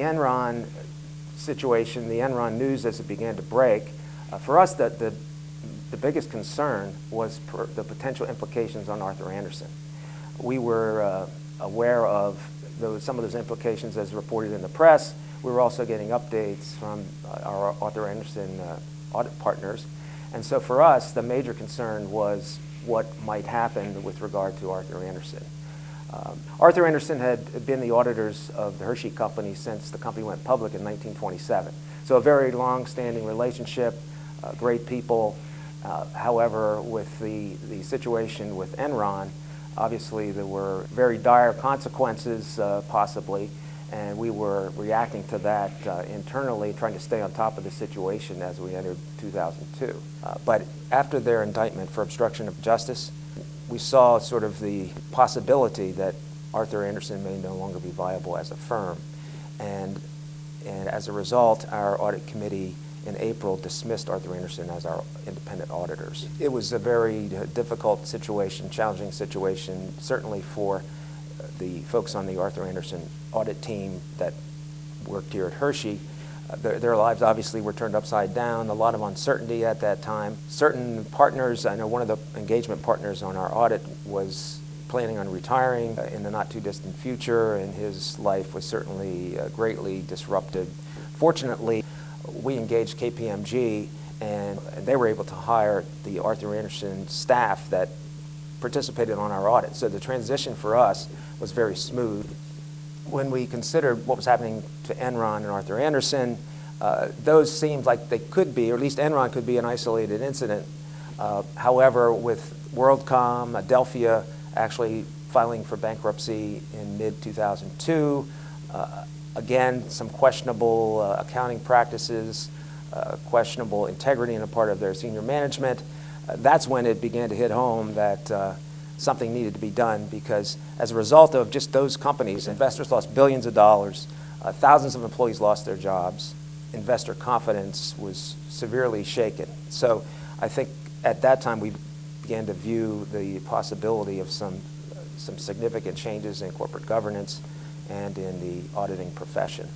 Enron situation, the Enron news as it began to break, for us the biggest concern was the potential implications on Arthur Andersen. We were aware of some of those implications as reported in the press. We were also getting updates from our Arthur Andersen audit partners. And so for us, the major concern was what might happen with regard to Arthur Andersen. Arthur Andersen had been the auditors of the Hershey company since the company went public in 1927. So a very long-standing relationship, great people. However, with the situation with Enron, obviously there were very dire consequences possibly, and we were reacting to that internally, trying to stay on top of the situation as we entered 2002. But after their indictment for obstruction of justice, we saw sort of the possibility that Arthur Andersen may no longer be viable as a firm. And as a result, our audit committee in April dismissed Arthur Andersen as our independent auditors. It was a very difficult situation, challenging situation, certainly for the folks on the Arthur Andersen audit team that worked here at Hershey. Their lives obviously were turned upside down, a lot of uncertainty at that time. Certain partners, I know one of the engagement partners on our audit was planning on retiring in the not too distant future, and his life was certainly greatly disrupted. Fortunately, we engaged KPMG, and they were able to hire the Arthur Andersen staff that participated on our audit. So the transition for us was very smooth. When we considered what was happening to Enron and Arthur Andersen, those seemed like they could be, or at least Enron could be, an isolated incident. However, with WorldCom, Adelphia actually filing for bankruptcy in mid-2002, again, some questionable accounting practices, questionable integrity on the part of their senior management, that's when it began to hit home that something needed to be done, because as a result of just those companies, investors lost billions of dollars, thousands of employees lost their jobs, investor confidence was severely shaken. So I think at that time we began to view the possibility of some significant changes in corporate governance and in the auditing profession.